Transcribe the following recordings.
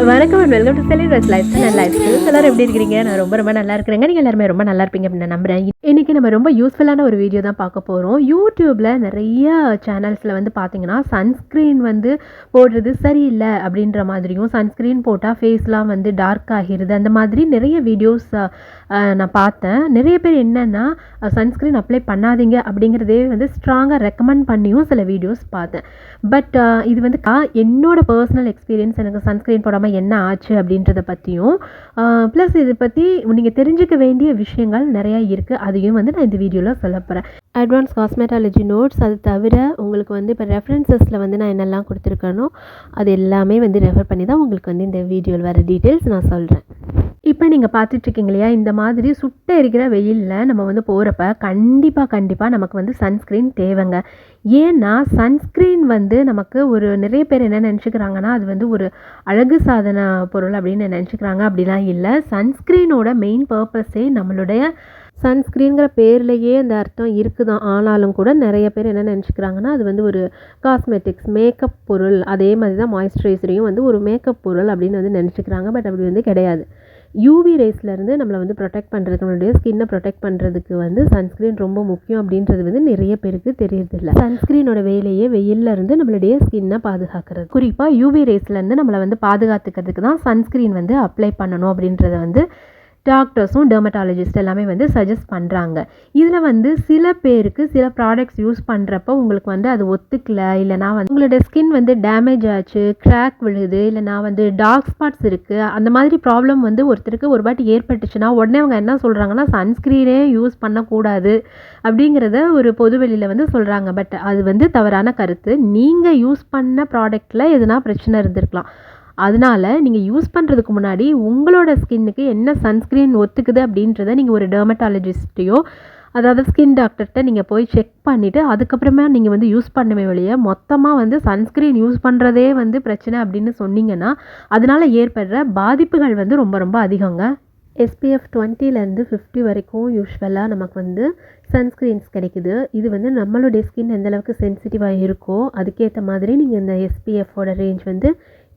வணக்கம் and welcome to celebrate life style and life styles. எல்லாரும் எப்படி இருக்கிறீங்க? நான் ரொம்ப நல்லா இருக்கிறேங்க. நீங்கள் எல்லாருமே ரொம்ப நல்லா இருப்பீங்க அப்படின்னு நான் நம்புறேன். இன்னைக்கு நம்ம ரொம்ப யூஸ்ஃபுல்லான ஒரு வீடியோ தான் பார்க்க போகிறோம். யூடியூப்பில் நிறைய சேனல்ஸில் வந்து பார்த்தீங்கன்னா சன்ஸ்க்ரீன் வந்து போடுறது சரியில்லை அப்படின்ற மாதிரியும், சன்ஸ்க்ரீன் போட்டால் ஃபேஸ்லாம் வந்து டார்க் ஆகிருது, அந்த மாதிரி நிறைய வீடியோஸ் நான் பார்த்தேன். நிறைய பேர் என்னென்னா சன்ஸ்க்ரீன் அப்ளை பண்ணாதீங்க அப்படிங்கிறதே வந்து ஸ்ட்ராங்காக ரெக்கமெண்ட் பண்ணியும் சில வீடியோஸ் பார்த்தேன். பட் இது வந்து என்னோட பர்சனல் எக்ஸ்பீரியன்ஸ், எனக்கு சன்ஸ்க்ரீன் போடாமல் என்ன ஆச்சு அப்படின்றத பற்றியும், ப்ளஸ் இதை பற்றி நீங்கள் தெரிஞ்சுக்க வேண்டிய விஷயங்கள் நிறையா இருக்குது. அதையும் வந்து நான் இந்த வீடியோவில் சொல்ல போகிறேன். அட்வான்ஸ் காஸ்மெட்டாலஜி நோட்ஸ், அது தவிர உங்களுக்கு வந்து இப்போ ரெஃபரன்சஸில் வந்து நான் என்னெல்லாம் கொடுத்துருக்கேனோ அது எல்லாமே வந்து ரெஃபர் பண்ணி தான் உங்களுக்கு வந்து இந்த வீடியோவில் வர டீட்டெயில்ஸ் நான் சொல்கிறேன். இப்போ நீங்கள் பார்த்துட்ருக்கீங்க இல்லையா, இந்த மாதிரி சுட்ட இருக்கிற வெயிலில் நம்ம வந்து போகிறப்ப கண்டிப்பாக நமக்கு வந்து சன்ஸ்க்ரீன் தேவைங்க. ஏன்னா சன்ஸ்க்ரீன் வந்து நமக்கு நிறைய பேர் என்ன நினச்சிக்கிறாங்கன்னா அது வந்து ஒரு அழகு சாதன பொருள் அப்படின்னு நினச்சிக்கிறாங்க. அப்படிலாம் இல்லை. சன்ஸ்க்ரீனோட மெயின் பர்பஸே நம்மளுடைய சன்ஸ்க்ரீன்கிற பேர்லேயே அந்த அர்த்தம் இருக்குதான். ஆனாலும் கூட நிறைய பேர் என்ன நினச்சிக்கிறாங்கன்னா அது வந்து ஒரு காஸ்மெட்டிக்ஸ் மேக்கப் பொருள், அதே மாதிரி தான் மாய்ஸ்சரைசரையும் வந்து ஒரு மேக்கப் பொருள் அப்படின்னு வந்து நினச்சிக்கிறாங்க. பட் அப்படி வந்து கிடையாது. யூவி ரேஸ்லேருந்து நம்மளை வந்து ப்ரொடெக்ட் பண்ணுறதுக்கு, நம்மளுடைய ஸ்கின்னை ப்ரொடெக்ட் பண்ணுறதுக்கு வந்து சன்ஸ்க்ரீன் ரொம்ப முக்கியம் அப்படின்றது வந்து நிறைய பேருக்கு தெரியறதில்ல. சன்ஸ்க்ரீனோட வேலையே வெயிலில் இருந்து நம்மளுடைய ஸ்கின்னை பாதுகாக்கிறது. குறிப்பாக யூவி ரேஸ்லேருந்து நம்மளை வந்து பாதுகாத்துக்கிறதுக்கு தான் சன்ஸ்க்ரீன் வந்து அப்ளை பண்ணணும் அப்படின்றத வந்து டாக்டர்ஸும் டெர்மட்டாலஜிஸ்ட் எல்லாமே வந்து சஜஸ்ட் பண்ணுறாங்க. இதில் வந்து சில பேருக்கு சில ப்ராடக்ட்ஸ் யூஸ் பண்ணுறப்போ உங்களுக்கு வந்து அது ஒத்துக்கல, இல்லைனா வந்து உங்களோட ஸ்கின் வந்து டேமேஜ் ஆச்சு, கிராக் விழுது, இல்லைனா வந்து டார்க் ஸ்பாட்ஸ் இருக்குது, அந்த மாதிரி ப்ராப்ளம் வந்து ஒருத்தருக்கு ஒரு வாட்டி ஏற்பட்டுச்சுன்னா உடனே அவங்க என்ன சொல்கிறாங்கன்னா சன்ஸ்க்ரீனே யூஸ் பண்ணக்கூடாது அப்படிங்கிறத ஒரு பொதுவெளியில் வந்து சொல்கிறாங்க. பட் அது வந்து தவறான கருத்து. நீங்கள் யூஸ் பண்ண ப்ராடக்டில் எதுனா பிரச்சனை இருந்திருக்கலாம். அதனால் நீங்கள் யூஸ் பண்ணுறதுக்கு முன்னாடி உங்களோட ஸ்கின்னுக்கு என்ன சன்ஸ்க்ரீன் ஒத்துக்குது அப்படின்றத நீங்கள் ஒரு டெர்மட்டாலஜிஸ்ட்டையோ, அதாவது ஸ்கின் டாக்டர்கிட்ட நீங்கள் போய் செக் பண்ணிவிட்டு அதுக்கப்புறமா நீங்கள் வந்து யூஸ் பண்ணவே வழிய மொத்தமாக வந்து சன்ஸ்க்ரீன் யூஸ் பண்ணுறதே வந்து பிரச்சனை அப்படின்னு சொன்னீங்கன்னா அதனால் ஏற்படுற பாதிப்புகள் வந்து ரொம்ப அதிகங்க. SPF 20லேருந்து 50 வரைக்கும் யூஸ்வலாக நமக்கு வந்து சன்ஸ்க்ரீன்ஸ் கிடைக்குது. இது வந்து நம்மளுடைய ஸ்கின் எந்தளவுக்கு சென்சிட்டிவாக இருக்கோ அதுக்கேற்ற மாதிரி நீங்கள் இந்த SPFோட ரேஞ்ச் வந்து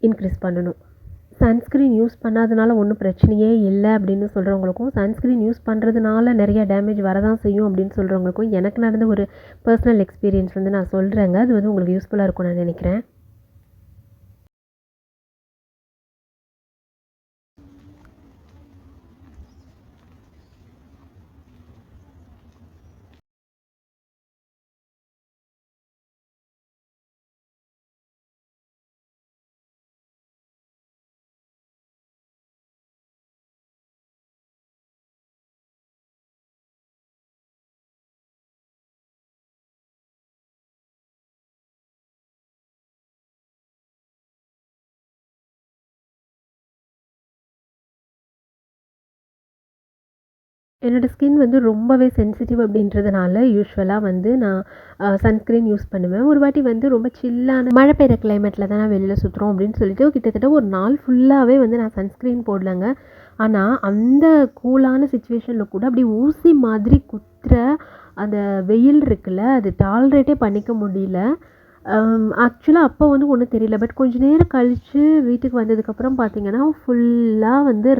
இன்க்ரீஸ் பண்ணணும். சன்ஸ்க்ரீன் யூஸ் பண்ணாதனால ஒன்றும் பிரச்சனையே இல்லை அப்படின்னு சொல்கிறவங்களுக்கும், சன்ஸ்க்ரீன் யூஸ் பண்ணுறதுனால நிறைய டேமேஜ் வரதான் செய்யும் அப்படின்னு சொல்கிறவங்களுக்கும் எனக்கு நடந்த ஒரு பர்சனல் எக்ஸ்பீரியன்ஸ் வந்து நான் சொல்கிறேங்க. அது வந்து உங்களுக்கு யூஸ்ஃபுல்லாக இருக்கும்னு நான் நினைக்கிறேன். என்னோடய ஸ்கின் வந்து ரொம்பவே சென்சிட்டிவ் அப்படின்றதுனால யூஸ்வலாக வந்து நான் சன்ஸ்க்ரீன் யூஸ் பண்ணுவேன். ஒரு வாட்டி வந்து ரொம்ப சில்லான மழை பெய்கிற கிளைமேட்டில் தான் நான் வெளியில் சுற்றுறோம் அப்படின்னு சொல்லிட்டு கிட்டத்தட்ட ஒரு நாள் ஃபுல்லாகவே வந்து நான் சன்ஸ்க்ரீன் போடலைங்க. ஆனால் அந்த கூலான சுச்சுவேஷனில் கூட அப்படி ஊசி மாதிரி குத்துற அந்த வெயில் இருக்குல்ல, அது டாலரேட்டே பண்ணிக்க முடியல. ஆக்சுவலாக அப்போ வந்து ஒன்றும் தெரியல. பட் கொஞ்சம் நேரம் கழித்து வீட்டுக்கு வந்ததுக்கப்புறம் பார்த்திங்கன்னா ஃபுல்லாக வந்து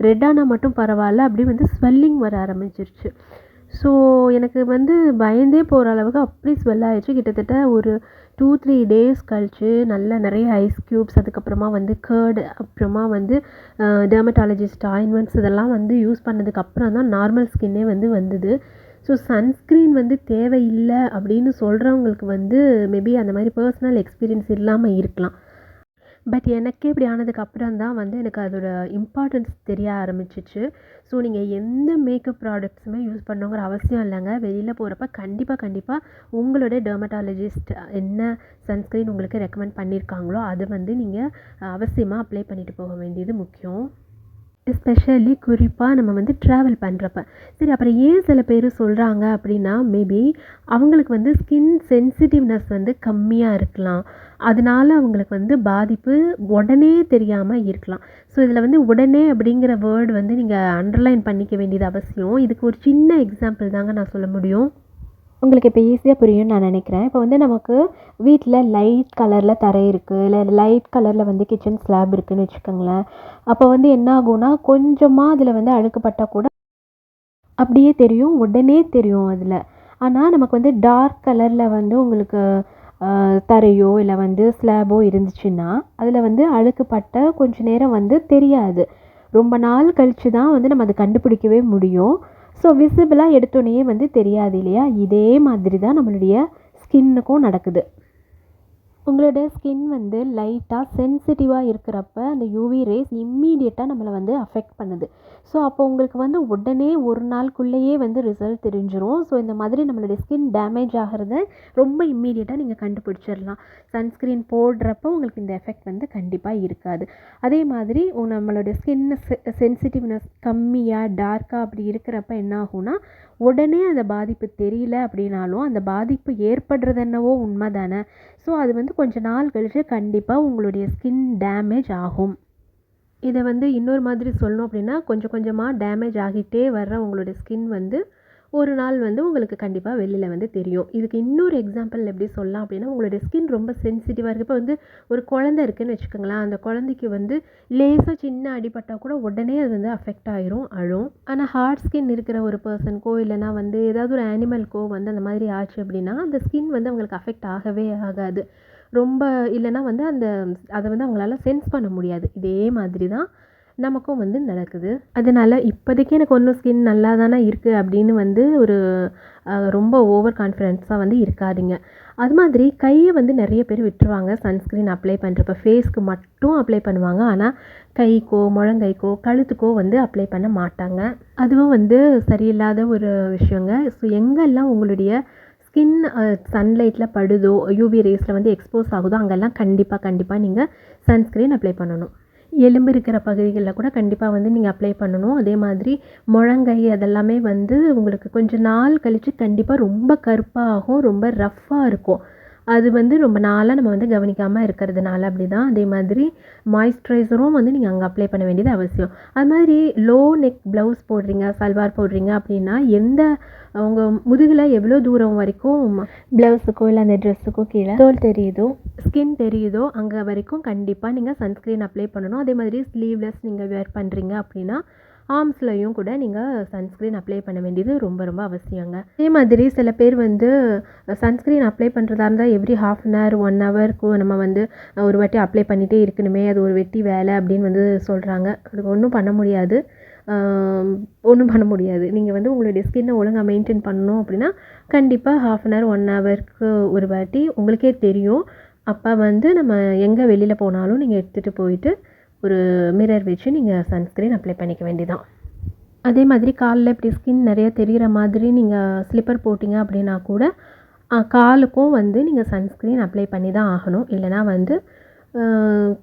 ரெட்டானா மட்டும் பரவாயில்ல, அப்படியே வந்து ஸ்வெல்லிங் வர ஆரம்பிச்சிருச்சு. ஸோ எனக்கு வந்து பயந்தே போகிற அளவுக்கு அப்படி ஸ்வெல் ஆகிடுச்சு. கிட்டத்தட்ட ஒரு 2-3 டேஸ் கழித்து நிறைய ஐஸ் க்யூப்ஸ், அதுக்கப்புறமா வந்து கர்டு, அப்புறமா வந்து டெர்மட்டாலஜிஸ்ட் ஆயின்மெண்ட்ஸ் இதெல்லாம் வந்து யூஸ் பண்ணதுக்கப்புறம் தான் நார்மல் ஸ்கின்னே வந்து வந்தது. ஸோ சன்ஸ்க்ரீன் வந்து தேவையில்லை அப்படின்னு சொல்கிறவங்களுக்கு வந்து மேபி அந்த மாதிரி பர்சனல் எக்ஸ்பீரியன்ஸ் இல்லாமல் இருக்கலாம். பட் எனக்கே இப்படி ஆனதுக்கப்புறம் தான் வந்து எனக்கு அதோட இம்பார்ட்டன்ஸ் தெரிய ஆரம்பிச்சிச்சு. ஸோ நீங்கள் எந்த மேக்கப் ப்ராடக்ட்ஸுமே யூஸ் பண்ணணுங்கிற அவசியம் இல்லைங்க. வெளியில் போகிறப்ப கண்டிப்பாக உங்களோட டெர்மட்டாலஜிஸ்ட் என்ன சன்ஸ்க்ரீன் உங்களுக்கு ரெக்கமெண்ட் பண்ணியிருக்காங்களோ அதை வந்து நீங்கள் அவசியமாக அப்ளை பண்ணிட்டு போக வேண்டியது முக்கியம். எஸ்பெஷலி குறிப்பாக நம்ம வந்து ட்ராவல் பண்ணுறப்ப. சரி, அப்புறம் ஏன் சில பேர் சொல்கிறாங்க அப்படின்னா, மேபி அவங்களுக்கு வந்து ஸ்கின் சென்சிட்டிவ்னஸ் வந்து கம்மியாக இருக்கலாம். அதனால அவங்களுக்கு வந்து பாதிப்பு உடனே தெரியாமல் இருக்கலாம். ஸோ இதில் வந்து உடனே அப்படிங்கிற வேர்டு வந்து நீங்கள் அண்டர்லைன் பண்ணிக்க வேண்டியது அவசியம். இதுக்கு ஒரு சின்ன எக்ஸாம்பிள் தாங்க நான் சொல்ல முடியும். உங்களுக்கு இப்போ ஈஸியாக புரியும்னு நான் நினைக்கிறேன். இப்போ வந்து நமக்கு வீட்ல லைட் கலரில் தரை இருக்குது, இல்லை லைட் கலரில் வந்து கிச்சன் ஸ்லாப் இருக்குதுன்னு வச்சுக்கோங்களேன். அப்போ வந்து என்ன ஆகும்னா, கொஞ்சமாக அதில் வந்து அழுக்கு பட்டா கூட அப்படியே தெரியும், உடனே தெரியும் அதில. ஆனா நமக்கு வந்து டார்க் கலரில் வந்து உங்களுக்கு தரையோ இல்லை வந்து ஸ்லாபோ இருந்துச்சுன்னா, அதில் வந்து அழுக்கு பட்ட கொஞ்ச நேரம் வந்து தெரியாது. ரொம்ப நாள் கழிச்சு தான் வந்து நம்ம அத கண்டுபிடிக்கவே முடியும். ஸோ விசிபிளாக எடுத்தோனேயே வந்து தெரியாது இல்லையா? இதே மாதிரி தான் நம்மளுடைய ஸ்கின்னுக்கும் நடக்குது. உங்களோட ஸ்கின் வந்து லைட்டாக சென்சிட்டிவாக இருக்கிறப்ப அந்த யூவி ரேஸ் இம்மீடியட்டாக நம்மளை வந்து அஃபெக்ட் பண்ணுது. ஸோ அப்போ உங்களுக்கு வந்து உடனே ஒரு நாளுக்குள்ளேயே வந்து ரிசல்ட் தெரிஞ்சிரும். ஸோ இந்த மாதிரி நம்மளுடைய ஸ்கின் டேமேஜ் ஆகிறத ரொம்ப இம்மீடியட்டாக நீங்கள் கண்டுபிடிச்சிடலாம். சன்ஸ்க்ரீன் போடுறப்போ உங்களுக்கு இந்த எஃபெக்ட் வந்து கண்டிப்பாக இருக்காது. அதே மாதிரி நம்மளோட ஸ்கின்னு சென்சிட்டிவ்னஸ் கம்மியாக டார்க்காக அப்படி இருக்கிறப்ப என்ன ஆகும்னா, உடனே அந்த பாதிப்பு தெரியல அப்படின்னாலும் அந்த பாதிப்பு ஏற்படுறது என்னவோ உண்மை தானே. ஸோ அது வந்து கொஞ்ச நாள் கழிச்சு கண்டிப்பாக உங்களுடைய ஸ்கின் டேமேஜ் ஆகும். இதை வந்து இன்னொரு மாதிரி சொல்லணும் அப்படின்னா, கொஞ்சம் கொஞ்சமாக டேமேஜ் ஆகிட்டே வர்ற உங்களுடைய ஸ்கின் வந்து ஒரு நாள் வந்து உங்களுக்கு கண்டிப்பாக வெளியில் வந்து தெரியும். இதுக்கு இன்னொரு எக்ஸாம்பிள் எப்படி சொல்லலாம் அப்படின்னா, உங்களுடைய ஸ்கின் ரொம்ப சென்சிட்டிவாக இருக்குது. இப்போ வந்து ஒரு குழந்தை இருக்குதுன்னு வச்சுக்கோங்களேன். அந்த குழந்தைக்கு வந்து லேசாக சின்ன அடிபட்டால் கூட உடனே அது வந்து அஃபெக்ட் ஆயிரும், அழும். ஆனால் ஹார்ட் ஸ்கின் இருக்கிற ஒரு பர்சனுக்கோ இல்லைனா வந்து ஏதாவது ஒரு அனிமல்க்கோ வந்து அந்த மாதிரி ஆச்சு அப்படின்னா, அந்த ஸ்கின் வந்து அவங்களுக்கு அஃபெக்ட் ஆகவே ஆகாது. ரொம்ப இல்லைனா வந்து அதை வந்து அவங்களால சென்ஸ் பண்ண முடியாது. இதே மாதிரி தான் நமக்கும் வந்து நடக்குது. அதனால் இப்போதைக்கு எனக்கு ஒன்றும் ஸ்கின் நல்லா தானே இருக்குது அப்படின்னு வந்து ஒரு ரொம்ப ஓவர் கான்ஃபிடென்ஸாக வந்து இருக்காதீங்க. அது மாதிரி கையை வந்து நிறைய பேர் விட்டுருவாங்க சன்ஸ்க்ரீன் அப்ளை பண்ணுறப்ப. ஃபேஸ்க்கு மட்டும் அப்ளை பண்ணுவாங்க. ஆனால் கைக்கோ முழங்கைக்கோ கழுத்துக்கோ வந்து அப்ளை பண்ண மாட்டாங்க. அதுவும் வந்து சரியில்லாத ஒரு விஷயங்க. ஸோ எங்கெல்லாம் உங்களுடைய ஸ்கின் சன்லைட்டில் படுதோ, யூவி ரேஸில் வந்து எக்ஸ்போஸ் ஆகுதோ அங்கெல்லாம் கண்டிப்பாக நீங்கள் சன்ஸ்க்ரீன் அப்ளை பண்ணணும். எலும்பு இருக்கிற பகுதிகளில் கூட கண்டிப்பாக வந்து நீங்கள் அப்ளை பண்ணணும். அதே மாதிரி முழங்கை அதெல்லாமே வந்து உங்களுக்கு கொஞ்சம் நாள் கழித்து கண்டிப்பாக ரொம்ப கருப்பாக ஆகும், ரொம்ப ரஃப்பாக இருக்கும். அது வந்து ரொம்ப நாளாக நம்ம வந்து கவனிக்காமல் இருக்கிறதுனால அப்படி தான். அதே மாதிரி மாய்ஸ்சரைசரும் வந்து நீங்கள் அங்கே அப்ளை பண்ண வேண்டியது அவசியம். அது மாதிரி லோ நெக் ப்ளவுஸ் போடுறீங்க, சல்வார் போடுறீங்க அப்படின்னா உங்கள் முதுகில் எவ்வளோ தூரம் வரைக்கும் ப்ளவுஸுக்கோ இல்லை அந்த ட்ரெஸ்ஸுக்கோ கீழே தோல் தெரியுதோ, ஸ்கின் தெரியுதோ அங்கே வரைக்கும் கண்டிப்பாக நீங்கள் சன்ஸ்க்ரீன் அப்ளை பண்ணணும். அதே மாதிரி ஸ்லீவ்லெஸ் நீங்கள் வேர் பண்ணுறீங்க அப்படின்னா ஆர்ம்ஸ்லையும் கூட நீங்கள் சன்ஸ்க்ரீன் அப்ளை பண்ண வேண்டியது ரொம்ப ரொம்ப அவசியங்க. அதே மாதிரி சில பேர் வந்து சன்ஸ்க்ரீன் அப்ளை பண்ணுறதா இருந்தால் எவ்ரி ½ அன் ஹவர் 1 ஹவருக்கு நம்ம வந்து ஒரு வாட்டி அப்ளை பண்ணிகிட்டே இருக்கணுமே, அது ஒரு வெட்டி வேலை அப்படின்னு வந்து சொல்கிறாங்க. அதுக்கு ஒன்றும் பண்ண முடியாது. நீங்கள் வந்து உங்களுடைய ஸ்கின்னை ஒழுங்காக மெயின்டைன் பண்ணணும் அப்படின்னா கண்டிப்பாக ½ அன் ஹவர் 1 ஹவருக்கு ஒரு வாட்டி உங்களுக்கே தெரியும். அப்போ வந்து நம்ம எங்கே வெளியில் போனாலும் நீங்கள் எடுத்துகிட்டு போயிட்டு ஒரு மிரர் வச்சு நீங்கள் சன்ஸ்க்ரீன் அப்ளை பண்ணிக்க வேண்டியதான். அதே மாதிரி காலில் இப்படி ஸ்கின் நிறைய தெரிகிற மாதிரி நீங்கள் ஸ்லிப்பர் போட்டிங்க அப்படின்னா கூட காலுக்கும் வந்து நீங்கள் சன்ஸ்க்ரீன் அப்ளை பண்ணி தான் ஆகணும். இல்லைனா வந்து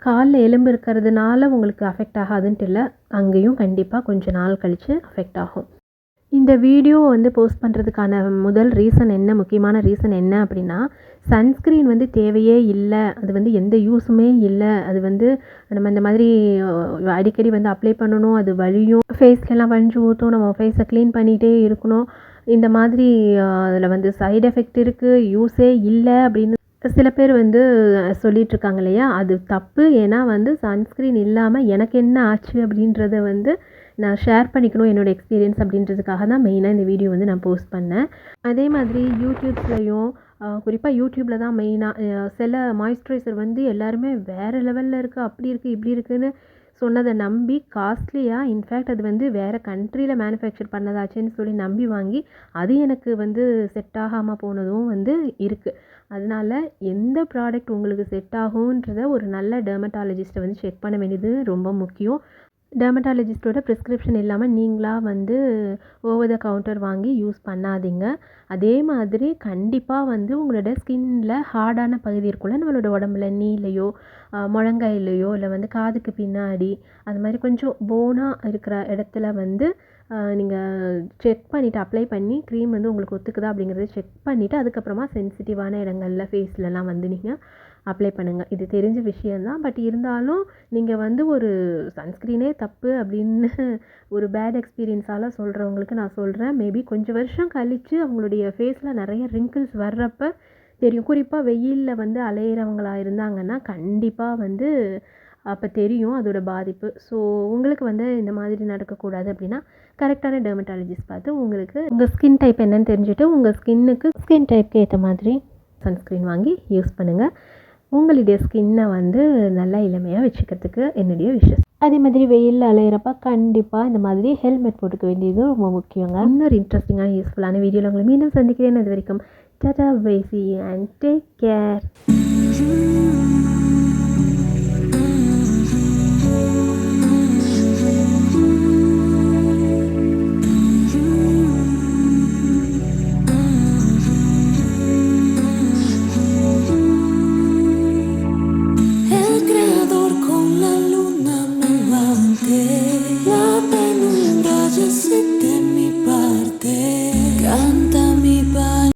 காலில் எலும்பு இருக்கிறதுனால உங்களுக்கு அஃபெக்ட் ஆகாதுன்ட்டு இல்லை, அங்கேயும் கண்டிப்பாக கொஞ்சம் நாள் கழித்து அஃபெக்ட் ஆகும். இந்த வீடியோ வந்து போஸ்ட் பண்ணுறதுக்கான முதல் முக்கியமான ரீசன் என்ன அப்படின்னா, சன்ஸ்க்ரீன் வந்து தேவையே இல்லை, அது வந்து எந்த யூஸுமே இல்லை. அது வந்து நம்ம இந்த மாதிரி அடிக்கடி வந்து அப்ளை பண்ணணும், அது வலியும், ஃபேஸ்லலாம் வலிஞ்சு ஊற்றும், நம்ம ஃபேஸை க்ளீன் பண்ணிகிட்டே இருக்கணும். இந்த மாதிரி அதில் வந்து சைடு எஃபெக்ட் இருக்குது, யூஸே இல்லை அப்படின்னு சில பேர் வந்து சொல்லிகிட்ருக்காங்க இல்லையா? அது தப்பு. ஏன்னா வந்து சன்ஸ்க்ரீன் இல்லாமல் எனக்கு என்ன ஆச்சு அப்படின்றத வந்து நான் ஷேர் பண்ணிக்கணும் என்னோடய எக்ஸ்பீரியன்ஸ் அப்படின்றதுக்காக தான் மெயினாக இந்த வீடியோ வந்து நான் போஸ்ட் பண்ணேன். அதே மாதிரி யூடியூப்ஸ்லையும் குறிப்பாக யூடியூப்பில் தான் மெயினாக சில மாய்ஸ்சரைசர் வந்து எல்லாருமே வேறு லெவலில் இருக்குது, அப்படி இருக்குது இப்படி இருக்குதுன்னு சொன்னதை நம்பி காஸ்ட்லியாக, இன்ஃபேக்ட் அது வந்து வேறு கண்ட்ரியில் மேனுஃபேக்சர் பண்ணதாச்சுன்னு சொல்லி நம்பி வாங்கி அது எனக்கு வந்து செட் ஆகாமல் போனதும் வந்து இருக்குது. அதனால் எந்த ப்ராடக்ட் உங்களுக்கு செட் ஆகுன்றத ஒரு நல்ல டெர்மட்டாலஜிஸ்ட்டை வந்து செக் பண்ண வேண்டியது ரொம்ப முக்கியம். டெர்மட்டாலஜிஸ்ட்டோட ப்ரிஸ்கிரிப்ஷன் இல்லாமல் நீங்களாக வந்து ஓவர் த கவுண்டர் வாங்கி யூஸ் பண்ணாதீங்க. அதே மாதிரி கண்டிப்பாக வந்து உங்களோட ஸ்கின்னில் ஹார்டான பகுதி இருக்கும்ல நம்மளோட உடம்புல, நீலையோ முழங்கையிலையோ இல்லை வந்து காதுக்கு பின்னாடி அது மாதிரி கொஞ்சம் போனாக இருக்கிற இடத்துல வந்து நீங்கள் செக் பண்ணிவிட்டு அப்ளை பண்ணி க்ரீம் வந்து உங்களுக்கு ஒத்துக்குதா அப்படிங்கிறத செக் பண்ணிவிட்டு அதுக்கப்புறமா சென்சிட்டிவான இடங்களில் ஃபேஸ்லலாம் வந்து நீங்கள் அப்ளை பண்ணுங்கள். இது தெரிஞ்ச விஷயந்தான். பட் இருந்தாலும் நீங்கள் வந்து ஒரு சன்ஸ்க்ரீனே தப்பு அப்படின்னு ஒரு பேட் எக்ஸ்பீரியன்ஸால் சொல்கிறவங்களுக்கு நான் சொல்கிறேன், மேபி கொஞ்சம் வருஷம் கழித்து அவங்களுடைய ஃபேஸில் நிறைய ரிங்கிள்ஸ் வர்றப்ப தெரியும். குறிப்பாக வெயிலில் வந்து அலையிறவங்களா இருந்தாங்கன்னா கண்டிப்பாக வந்து அப்போ தெரியும் அதோட பாதிப்பு. ஸோ உங்களுக்கு வந்து இந்த மாதிரி நடக்கக்கூடாது அப்படின்னா கரெக்டான டெர்மட்டாலஜிஸ்ட் பார்த்து உங்களுக்கு உங்கள் ஸ்கின் டைப் என்னன்னு தெரிஞ்சுட்டு உங்கள் ஸ்கின் டைப்க்கு ஏற்ற மாதிரி சன்ஸ்க்ரீன் வாங்கி யூஸ் பண்ணுங்கள். உங்களுடைய ஸ்கின்னை வந்து நல்லா இளமையாக வச்சுக்கிறதுக்கு என்னுடைய விஷஸ். அதே மாதிரி வெயிலில் அலையிறப்ப கண்டிப்பாக இந்த மாதிரி ஹெல்மெட் போட்டுக்க வேண்டியது ரொம்ப முக்கியங்க. இன்னொரு இன்ட்ரெஸ்டிங்கான யூஸ்ஃபுல்லான வீடியோவில் உங்களை மீண்டும் சந்திக்கிறேன். அது வரைக்கும் tata bye see and take care. La penumbra ya se de mi parte.